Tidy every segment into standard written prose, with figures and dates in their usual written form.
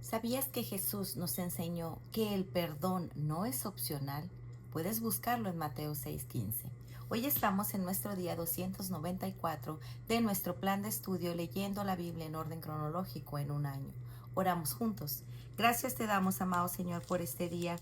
¿Sabías que Jesús nos enseñó que el perdón no es opcional? Puedes buscarlo en Mateo 6:15. Hoy estamos en nuestro día 294 de nuestro plan de estudio leyendo la Biblia en orden cronológico en un año. Oramos juntos. Gracias te damos, amado Señor, por este día.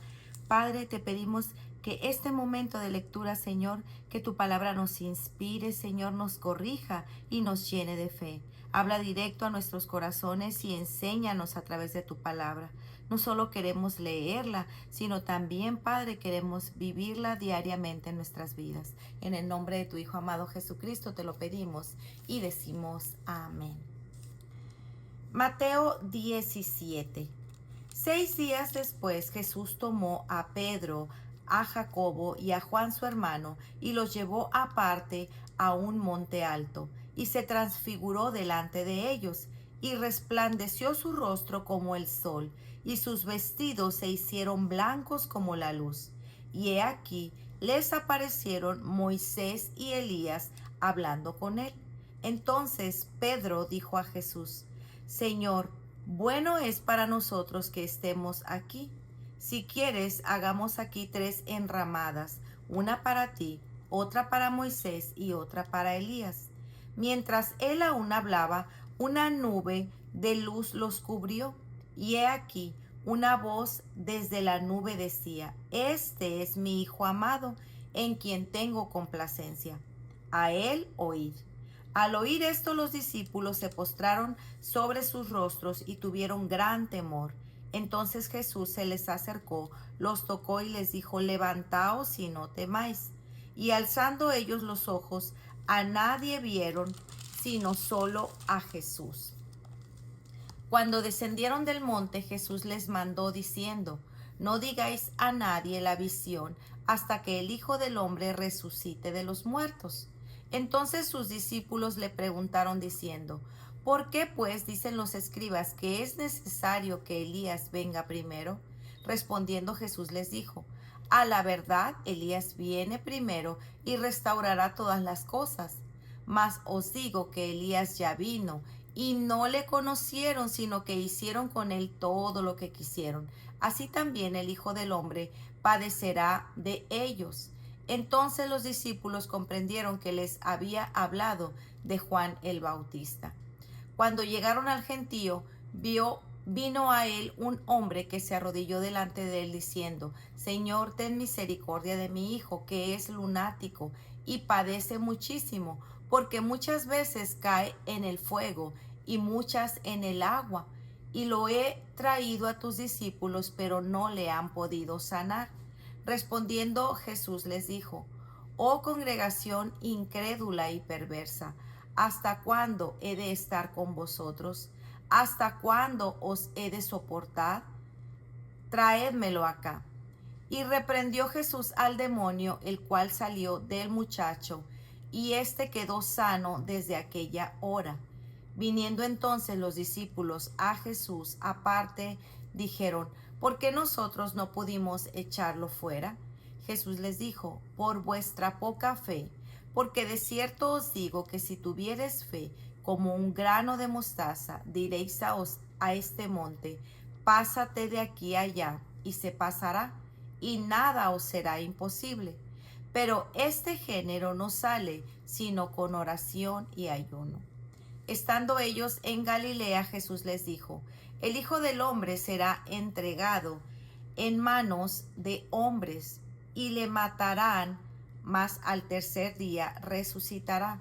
Padre, te pedimos que este momento de lectura, Señor, que tu palabra nos inspire, Señor, nos corrija y nos llene de fe. Habla directo a nuestros corazones y enséñanos a través de tu palabra. No solo queremos leerla, sino también, Padre, queremos vivirla diariamente en nuestras vidas. En el nombre de tu Hijo amado Jesucristo te lo pedimos y decimos amén. Mateo 17. 6 días después Jesús tomó a Pedro, a Jacobo y a Juan su hermano y los llevó aparte a un monte alto y se transfiguró delante de ellos y resplandeció su rostro como el sol y sus vestidos se hicieron blancos como la luz. Y he aquí les aparecieron Moisés y Elías hablando con él. Entonces Pedro dijo a Jesús: Señor, bueno es para nosotros que estemos aquí. Si quieres, hagamos aquí 3 enramadas, una para ti, otra para Moisés y otra para Elías. Mientras él aún hablaba, una nube de luz los cubrió, y he aquí, una voz desde la nube decía: Este es mi Hijo amado, en quien tengo complacencia. A él oíd. Al oír esto, los discípulos se postraron sobre sus rostros y tuvieron gran temor. Entonces Jesús se les acercó, los tocó y les dijo: Levantaos y no temáis. Y alzando ellos los ojos, a nadie vieron, sino solo a Jesús. Cuando descendieron del monte, Jesús les mandó diciendo: No digáis a nadie la visión hasta que el Hijo del Hombre resucite de los muertos. Entonces sus discípulos le preguntaron diciendo: ¿Por qué pues dicen los escribas que es necesario que Elías venga primero? Respondiendo Jesús les dijo: A la verdad, Elías viene primero y restaurará todas las cosas. Mas os digo que Elías ya vino, y no le conocieron, sino que hicieron con él todo lo que quisieron. Así también el Hijo del Hombre padecerá de ellos. Entonces los discípulos comprendieron que les había hablado de Juan el Bautista. Cuando llegaron al gentío, vino a él un hombre que se arrodilló delante de él diciendo: Señor, ten misericordia de mi hijo, que es lunático y padece muchísimo, porque muchas veces cae en el fuego y muchas en el agua. Y lo he traído a tus discípulos, pero no le han podido sanar. Respondiendo Jesús les dijo: Oh congregación incrédula y perversa, ¿hasta cuándo he de estar con vosotros? ¿Hasta cuándo os he de soportar? Traédmelo acá. Y reprendió Jesús al demonio, el cual salió del muchacho, y éste quedó sano desde aquella hora. Viniendo entonces los discípulos a Jesús aparte, dijeron: ¿Por qué nosotros no pudimos echarlo fuera? Jesús les dijo: Por vuestra poca fe, porque de cierto os digo que si tuviereis fe como un grano de mostaza, diréis a este monte: Pásate de aquí allá, y se pasará, y nada os será imposible. Pero este género no sale sino con oración y ayuno. Estando ellos en Galilea, Jesús les dijo: El Hijo del Hombre será entregado en manos de hombres, y le matarán, mas al tercer día resucitará.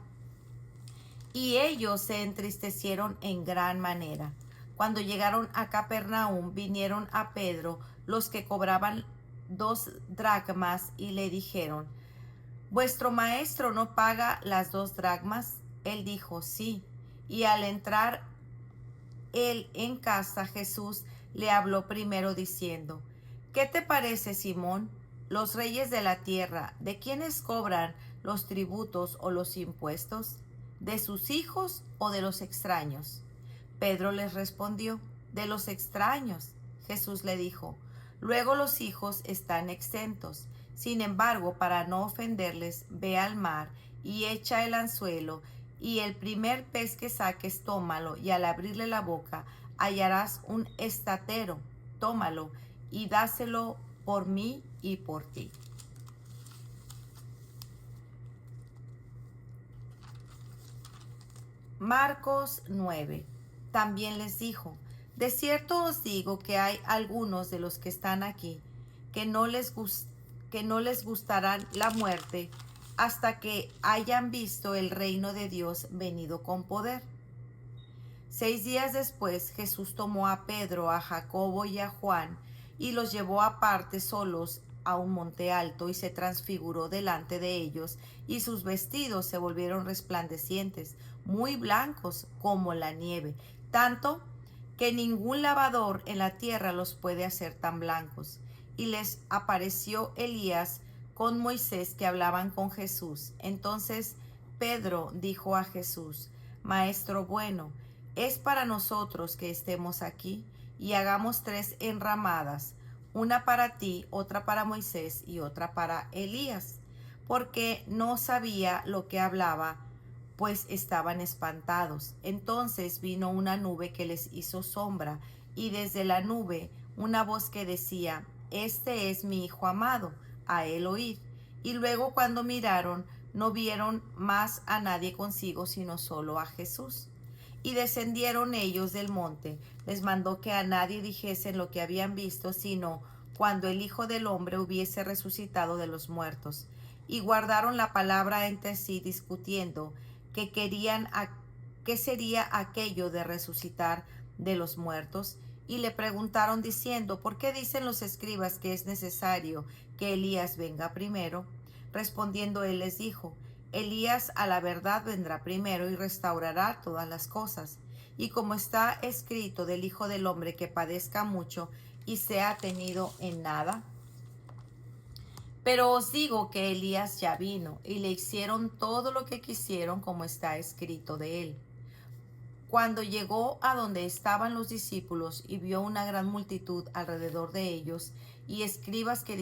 Y ellos se entristecieron en gran manera. Cuando llegaron a Capernaum, vinieron a Pedro los que cobraban 2 dracmas y le dijeron: ¿Vuestro maestro no paga las 2 dracmas? Él dijo: Sí. Y al entrar él en casa, Jesús le habló primero diciendo: ¿Qué te parece, Simón? Los reyes de la tierra, ¿de quiénes cobran los tributos o los impuestos? ¿De sus hijos o de los extraños? Pedro les respondió: De los extraños. Jesús le dijo: Luego los hijos están exentos. Sin embargo, para no ofenderles, ve al mar y echa el anzuelo, y el primer pez que saques tómalo, y al abrirle la boca hallarás un estatero, tómalo y dáselo por mí y por ti. Marcos 9. También les dijo: de cierto os digo que hay algunos de los que están aquí que que no les gustará la muerte hasta que hayan visto el reino de Dios venido con poder. 6 días después, Jesús tomó a Pedro, a Jacobo y a Juan y los llevó aparte solos a un monte alto y se transfiguró delante de ellos, y sus vestidos se volvieron resplandecientes, muy blancos como la nieve, tanto que ningún lavador en la tierra los puede hacer tan blancos. Y les apareció Elías con Moisés, que hablaban con Jesús. Entonces Pedro dijo a Jesús: Maestro bueno, es para nosotros que estemos aquí, y hagamos 3 enramadas, una para ti, otra para Moisés y otra para Elías, porque no sabía lo que hablaba, pues estaban espantados. Entonces vino una nube que les hizo sombra, y desde la nube una voz que decía: Este es mi Hijo amado, a él oíd. Y luego, cuando miraron, no vieron más a nadie consigo, sino solo a Jesús. Y descendieron ellos del monte. Les mandó que a nadie dijesen lo que habían visto, sino cuando el Hijo del Hombre hubiese resucitado de los muertos. Y guardaron la palabra entre sí, discutiendo qué sería aquello de resucitar de los muertos. Y le preguntaron diciendo: ¿por qué dicen los escribas que es necesario que Elías venga primero? Respondiendo él les dijo: Elías a la verdad vendrá primero y restaurará todas las cosas. Y como está escrito del Hijo del Hombre, que padezca mucho y sea tenido en nada. Pero os digo que Elías ya vino, y le hicieron todo lo que quisieron, como está escrito de él. Cuando llegó a donde estaban los discípulos y vio una gran multitud alrededor de ellos, y escribas que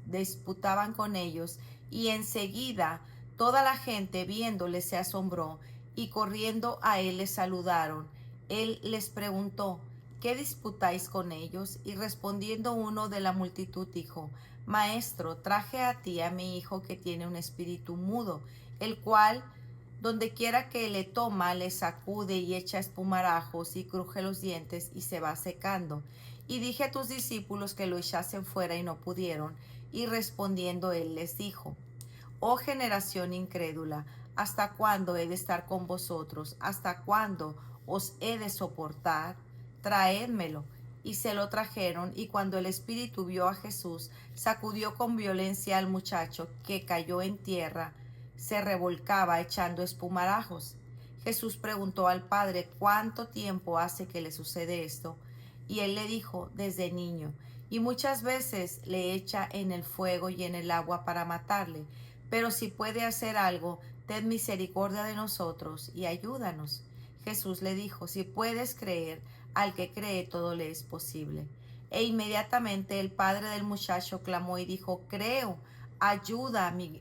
disputaban con ellos, y enseguida toda la gente viéndole se asombró, y corriendo a él les saludaron. Él les preguntó: ¿qué disputáis con ellos? Y respondiendo uno de la multitud dijo: Maestro, traje a ti a mi hijo que tiene un espíritu mudo, el cual donde quiera que le toma, le sacude y echa espumarajos y cruje los dientes y se va secando. Y dije a tus discípulos que lo echasen fuera y no pudieron. Y respondiendo él les dijo: Oh generación incrédula, ¿hasta cuándo he de estar con vosotros? ¿Hasta cuándo os he de soportar? Traédmelo. Y se lo trajeron, y cuando el espíritu vio a Jesús, sacudió con violencia al muchacho, que cayó en tierra, se revolcaba echando espumarajos. Jesús preguntó al padre: ¿cuánto tiempo hace que le sucede esto? Y él le dijo: desde niño, y muchas veces le echa en el fuego y en el agua para matarle. Pero si puede hacer algo, ten misericordia de nosotros y ayúdanos. Jesús le dijo: si puedes creer, al que cree todo le es posible. E inmediatamente el padre del muchacho clamó y dijo: creo, ayuda a mi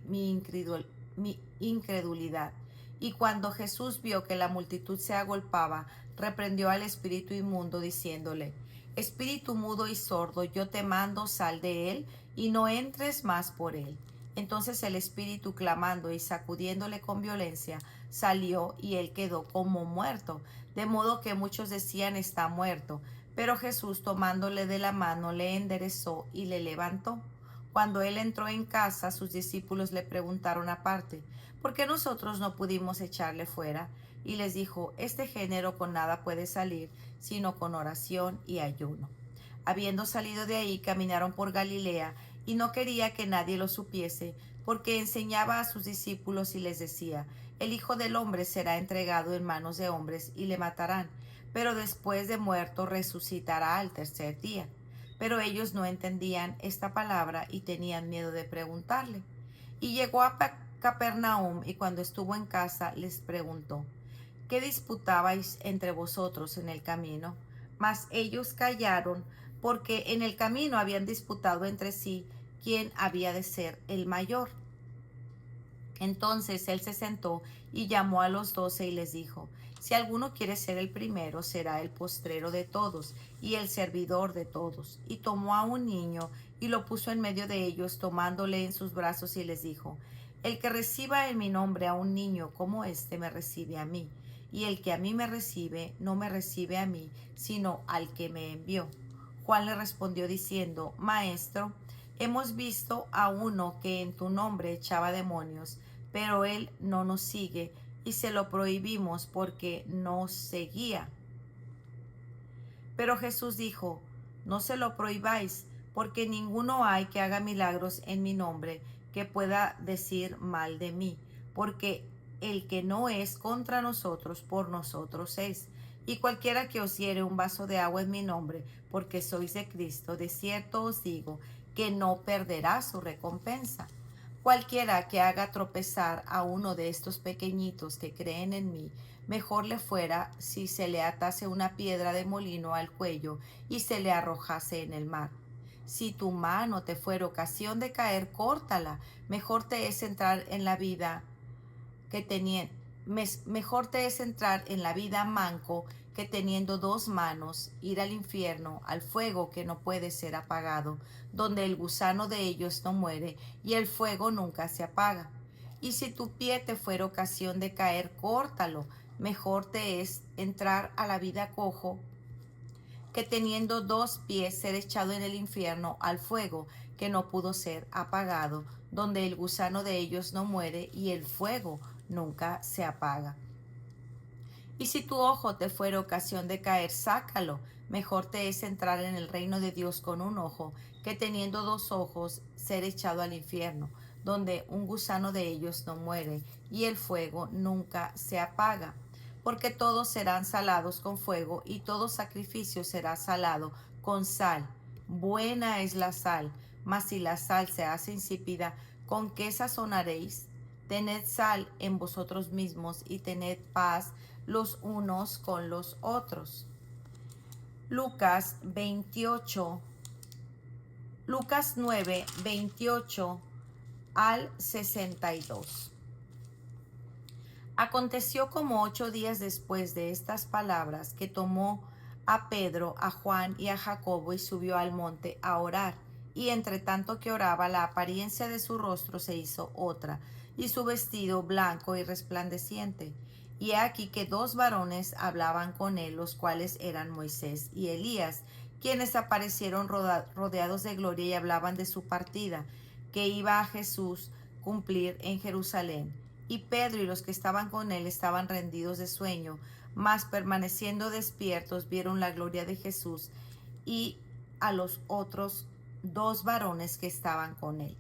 incredulidad. Y cuando Jesús vio que la multitud se agolpaba, reprendió al espíritu inmundo, diciéndole: Espíritu mudo y sordo, yo te mando, sal de él, y no entres más por él. Entonces el espíritu, clamando y sacudiéndole con violencia, salió, y él quedó como muerto, de modo que muchos decían: está muerto. Pero Jesús, tomándole de la mano, le enderezó y le levantó. Cuando él entró en casa, sus discípulos le preguntaron aparte: ¿por qué nosotros no pudimos echarle fuera? Y les dijo: este género con nada puede salir, sino con oración y ayuno. Habiendo salido de ahí, caminaron por Galilea, y no quería que nadie lo supiese, porque enseñaba a sus discípulos y les decía: el Hijo del Hombre será entregado en manos de hombres, y le matarán, pero después de muerto resucitará al tercer día. Pero ellos no entendían esta palabra y tenían miedo de preguntarle. Y llegó a Capernaum, y cuando estuvo en casa les preguntó: ¿qué disputabais entre vosotros en el camino? Mas ellos callaron, porque en el camino habían disputado entre sí quién había de ser el mayor. Entonces él se sentó y llamó a los 12 y les dijo: Si alguno quiere ser el primero, será el postrero de todos y el servidor de todos. Y tomó a un niño y lo puso en medio de ellos, tomándole en sus brazos y les dijo: El que reciba en mi nombre a un niño como este me recibe a mí, y el que a mí me recibe no me recibe a mí, sino al que me envió. Juan le respondió diciendo: Maestro, hemos visto a uno que en tu nombre echaba demonios, pero él no nos sigue y se lo prohibimos porque no seguía. Pero Jesús dijo: No se lo prohibáis, porque ninguno hay que haga milagros en mi nombre que pueda decir mal de mí, porque el que no es contra nosotros, por nosotros es. Y cualquiera que os diere un vaso de agua en mi nombre, porque sois de Cristo, de cierto os digo que no perderá su recompensa. Cualquiera que haga tropezar a uno de estos pequeñitos que creen en mí, mejor le fuera si se le atase una piedra de molino al cuello y se le arrojase en el mar. Si tu mano te fuera ocasión de caer, córtala. Mejor te es entrar en la vida que teniendo mejor te es entrar en la vida manco que teniendo dos manos, ir al infierno, al fuego que no puede ser apagado, donde el gusano de ellos no muere y el fuego nunca se apaga. Y si tu pie te fuera ocasión de caer, córtalo. Mejor te es entrar a la vida cojo que teniendo dos pies ser echado en el infierno al fuego que no pudo ser apagado, donde el gusano de ellos no muere y el fuego nunca se apaga. Y si tu ojo te fuera ocasión de caer, sácalo. Mejor te es entrar en el reino de Dios con un ojo, que teniendo dos ojos ser echado al infierno, donde un gusano de ellos no muere y el fuego nunca se apaga. Porque todos serán salados con fuego y todo sacrificio será salado con sal. Buena es la sal, mas si la sal se hace insípida, ¿con qué sazonaréis? Tened sal en vosotros mismos y tened paz los unos con los otros. Lucas 9, 28 al 62. Aconteció como 8 días después de estas palabras que tomó a Pedro, a Juan y a Jacobo y subió al monte a orar. Y entre tanto que oraba, la apariencia de su rostro se hizo otra, y su vestido blanco y resplandeciente. Y he aquí que dos varones hablaban con él, los cuales eran Moisés y Elías, quienes aparecieron rodeados de gloria y hablaban de su partida, que iba a Jesús cumplir en Jerusalén. Y Pedro y los que estaban con él estaban rendidos de sueño, mas permaneciendo despiertos vieron la gloria de Jesús y a los otros dos varones que estaban con él.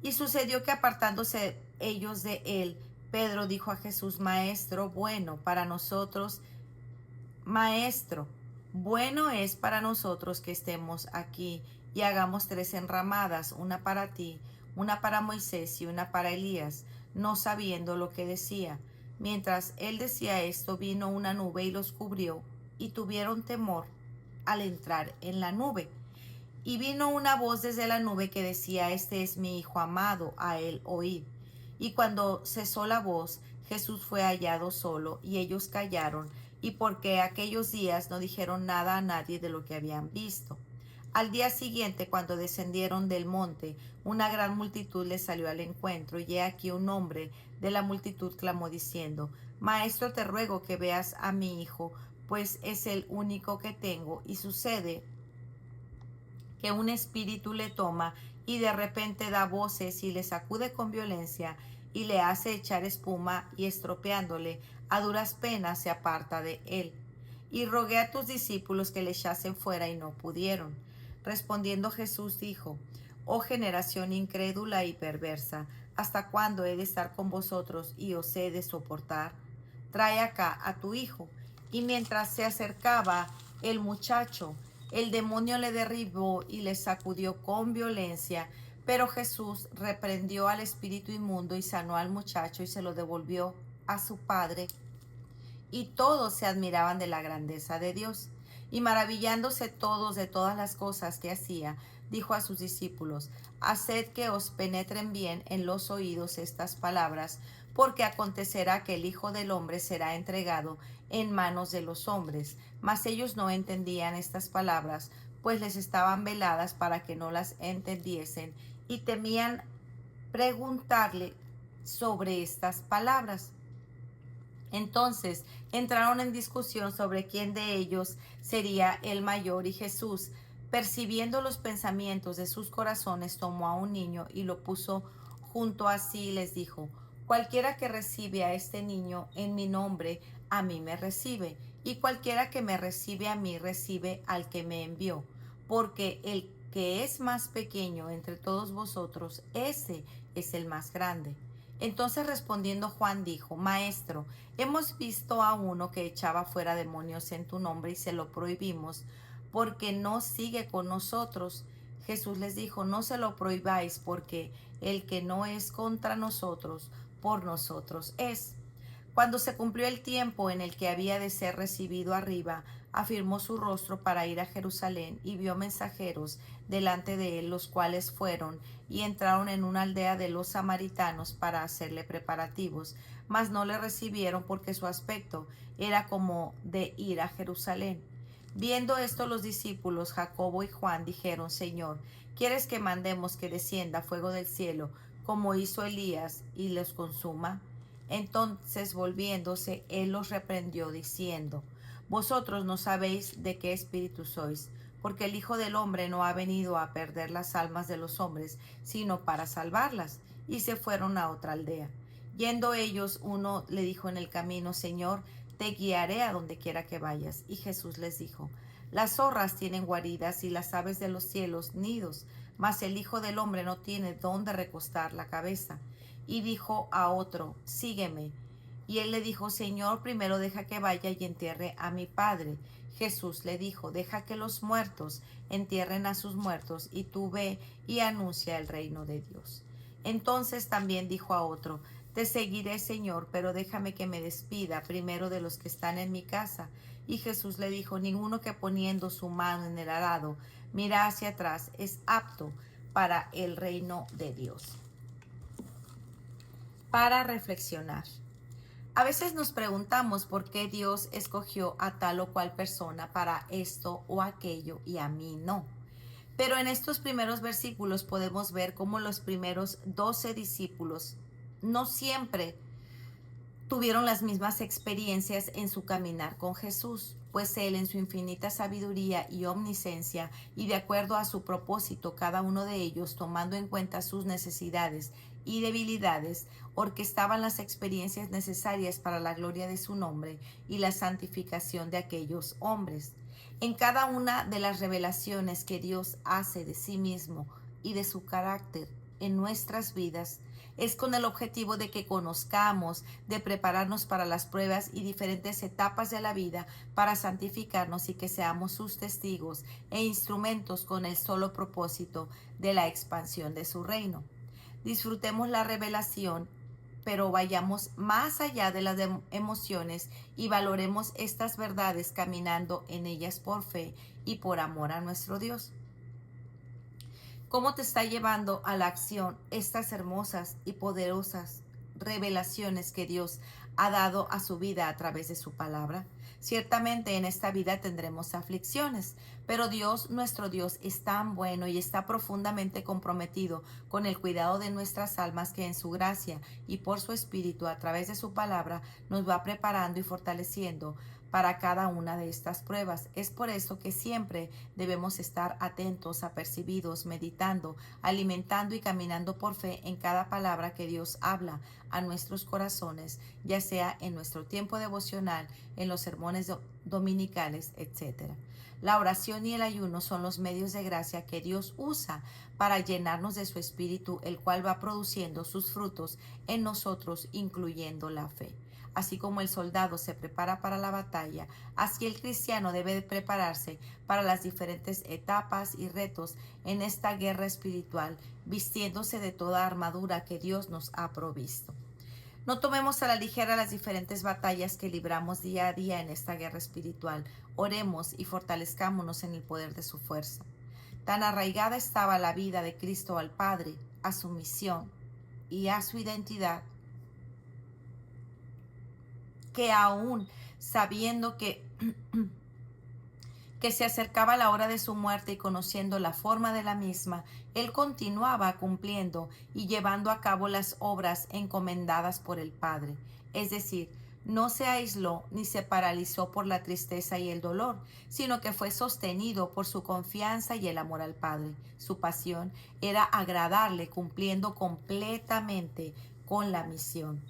Y sucedió que apartándose ellos de él, Pedro dijo a Jesús: Maestro, bueno es para nosotros que estemos aquí y hagamos 3 enramadas, una para ti, una para Moisés y una para Elías, no sabiendo lo que decía. Mientras él decía esto, vino una nube y los cubrió, y tuvieron temor al entrar en la nube. Y vino una voz desde la nube que decía: Este es mi Hijo amado, a él oíd. Y cuando cesó la voz, Jesús fue hallado solo, y ellos callaron, y porque aquellos días no dijeron nada a nadie de lo que habían visto. Al día siguiente, cuando descendieron del monte, una gran multitud les salió al encuentro, y he aquí un hombre de la multitud clamó diciendo: Maestro, te ruego que veas a mi hijo, pues es el único que tengo, y sucede que un espíritu le toma y de repente da voces y le sacude con violencia y le hace echar espuma, y estropeándole a duras penas se aparta de él. Y rogué a tus discípulos que le echasen fuera y no pudieron. Respondiendo Jesús dijo: Oh generación incrédula y perversa, ¿hasta cuándo he de estar con vosotros y os he de soportar? Trae acá a tu hijo. Y mientras se acercaba el muchacho, el demonio le derribó y le sacudió con violencia, pero Jesús reprendió al espíritu inmundo y sanó al muchacho y se lo devolvió a su padre. Y todos se admiraban de la grandeza de Dios. Y maravillándose todos de todas las cosas que hacía, dijo a sus discípulos: Haced que os penetren bien en los oídos estas palabras, porque acontecerá que el Hijo del Hombre será entregado en manos de los hombres. Mas ellos no entendían estas palabras, pues les estaban veladas para que no las entendiesen, y temían preguntarle sobre estas palabras. Entonces entraron en discusión sobre quién de ellos sería el mayor, y Jesús, percibiendo los pensamientos de sus corazones, tomó a un niño y lo puso junto a sí y les dijo: cualquiera que recibe a este niño en mi nombre, a mí me recibe, y cualquiera que me recibe a mí, recibe al que me envió. Porque el que es más pequeño entre todos vosotros, ese es el más grande. Entonces respondiendo Juan dijo: Maestro, hemos visto a uno que echaba fuera demonios en tu nombre y se lo prohibimos porque no sigue con nosotros. Jesús les dijo: no se lo prohibáis, porque el que no es contra nosotros, por nosotros es. Cuando se cumplió el tiempo en el que había de ser recibido arriba, afirmó su rostro para ir a Jerusalén, y vio mensajeros delante de él, los cuales fueron y entraron en una aldea de los samaritanos para hacerle preparativos, mas no le recibieron porque su aspecto era como de ir a Jerusalén. Viendo esto, los discípulos Jacobo y Juan dijeron: Señor, ¿quieres que mandemos que descienda fuego del cielo, como hizo Elías, y los consuma? Entonces, volviéndose, él los reprendió diciendo: vosotros no sabéis de qué espíritu sois, porque el Hijo del Hombre no ha venido a perder las almas de los hombres, sino para salvarlas. Y se fueron a otra aldea. Yendo ellos, uno le dijo en el camino: Señor, te guiaré a donde quiera que vayas. Y Jesús les dijo: las zorras tienen guaridas y las aves de los cielos nidos, mas el Hijo del Hombre no tiene dónde recostar la cabeza. Y dijo a otro: sígueme. Y él le dijo: Señor, primero deja que vaya y entierre a mi padre. Jesús le dijo: deja que los muertos entierren a sus muertos, y tú ve y anuncia el reino de Dios. Entonces también dijo a otro: te seguiré, Señor, pero déjame que me despida primero de los que están en mi casa. Y Jesús le dijo: ninguno que poniendo su mano en el arado mira hacia atrás es apto para el reino de Dios. Para reflexionar. A veces nos preguntamos por qué Dios escogió a tal o cual persona para esto o aquello y a mí no. Pero en estos primeros versículos podemos ver cómo los primeros 12 discípulos no siempre tuvieron las mismas experiencias en su caminar con Jesús, pues Él, en su infinita sabiduría y omnisciencia, y de acuerdo a su propósito, cada uno de ellos, tomando en cuenta sus necesidades y debilidades, orquestaban las experiencias necesarias para la gloria de su nombre y la santificación de aquellos hombres. En cada una de las revelaciones que Dios hace de sí mismo y de su carácter en nuestras vidas, es con el objetivo de que conozcamos, de prepararnos para las pruebas y diferentes etapas de la vida, para santificarnos y que seamos sus testigos e instrumentos con el solo propósito de la expansión de su reino. Disfrutemos la revelación, pero vayamos más allá de las emociones y valoremos estas verdades caminando en ellas por fe y por amor a nuestro Dios. ¿Cómo te está llevando a la acción estas hermosas y poderosas revelaciones que Dios ha dado a su vida a través de su palabra? Ciertamente en esta vida tendremos aflicciones, pero Dios, nuestro Dios, es tan bueno y está profundamente comprometido con el cuidado de nuestras almas, que en su gracia y por su Espíritu a través de su palabra nos va preparando y fortaleciendo para cada una de estas pruebas. Es por eso que siempre debemos estar atentos, apercibidos, meditando, alimentando y caminando por fe en cada palabra que Dios habla a nuestros corazones, ya sea en nuestro tiempo devocional, en los sermones dominicales, etc. La oración y el ayuno son los medios de gracia que Dios usa para llenarnos de su Espíritu, el cual va produciendo sus frutos en nosotros, incluyendo la fe. Así como el soldado se prepara para la batalla, así el cristiano debe prepararse para las diferentes etapas y retos en esta guerra espiritual, vistiéndose de toda armadura que Dios nos ha provisto. No tomemos a la ligera las diferentes batallas que libramos día a día en esta guerra espiritual. Oremos y fortalezcámonos en el poder de su fuerza. Tan arraigada estaba la vida de Cristo al Padre, a su misión y a su identidad, que aún sabiendo que se acercaba la hora de su muerte y conociendo la forma de la misma, él continuaba cumpliendo y llevando a cabo las obras encomendadas por el Padre. Es decir, no se aisló ni se paralizó por la tristeza y el dolor, sino que fue sostenido por su confianza y el amor al Padre. Su pasión era agradarle, cumpliendo completamente con la misión.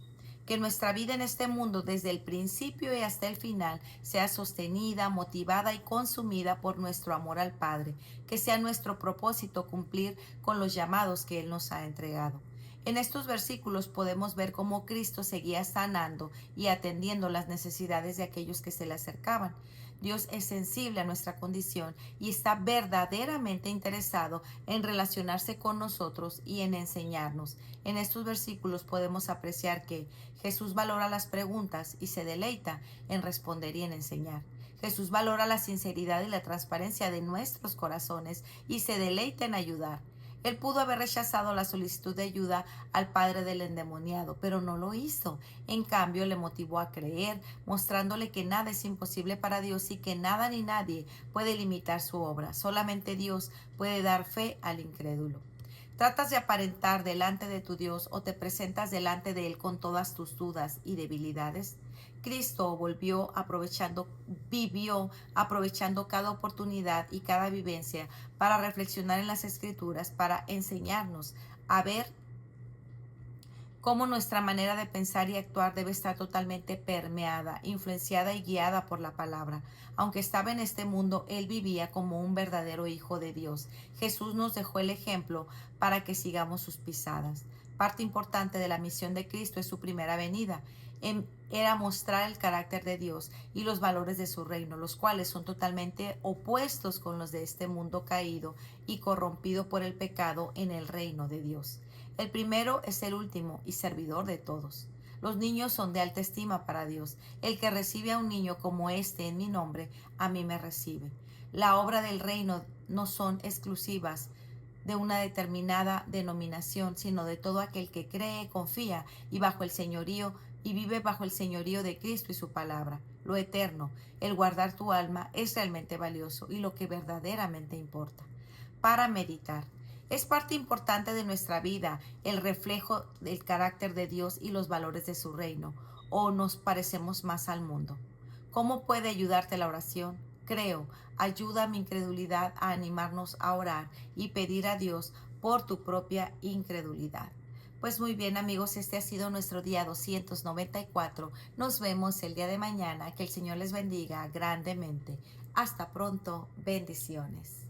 Que nuestra vida en este mundo, desde el principio y hasta el final, sea sostenida, motivada y consumida por nuestro amor al Padre. Que sea nuestro propósito cumplir con los llamados que Él nos ha entregado. En estos versículos podemos ver cómo Cristo seguía sanando y atendiendo las necesidades de aquellos que se le acercaban. Dios es sensible a nuestra condición y está verdaderamente interesado en relacionarse con nosotros y en enseñarnos. En estos versículos podemos apreciar que Jesús valora las preguntas y se deleita en responder y en enseñar. Jesús valora la sinceridad y la transparencia de nuestros corazones y se deleita en ayudar. Él pudo haber rechazado la solicitud de ayuda al padre del endemoniado, pero no lo hizo. En cambio, le motivó a creer, mostrándole que nada es imposible para Dios y que nada ni nadie puede limitar su obra. Solamente Dios puede dar fe al incrédulo. ¿Tratas de aparentar delante de tu Dios o te presentas delante de Él con todas tus dudas y debilidades? Cristo vivió aprovechando cada oportunidad y cada vivencia para reflexionar en las Escrituras, para enseñarnos a ver cómo nuestra manera de pensar y actuar debe estar totalmente permeada, influenciada y guiada por la palabra. Aunque estaba en este mundo, Él vivía como un verdadero Hijo de Dios. Jesús nos dejó el ejemplo para que sigamos sus pisadas. Parte importante de la misión de Cristo es su primera venida. Era mostrar el carácter de Dios y los valores de su reino, los cuales son totalmente opuestos con los de este mundo caído y corrompido por el pecado en el reino de Dios. El primero es el último y servidor de todos. Los niños son de alta estima para Dios. El que recibe a un niño como este en mi nombre, a mí me recibe. La obra del reino no son exclusivas de una determinada denominación, sino de todo aquel que cree, confía y vive bajo el señorío de Cristo y su palabra. Lo eterno, el guardar tu alma, es realmente valioso y lo que verdaderamente importa. Para meditar. Es parte importante de nuestra vida el reflejo del carácter de Dios y los valores de su reino, o nos parecemos más al mundo. ¿Cómo puede ayudarte la oración? Creo, ayuda a mi incredulidad a animarnos a orar y pedir a Dios por tu propia incredulidad. Pues muy bien amigos, este ha sido nuestro día 294. Nos vemos el día de mañana. Que el Señor les bendiga grandemente. Hasta pronto. Bendiciones.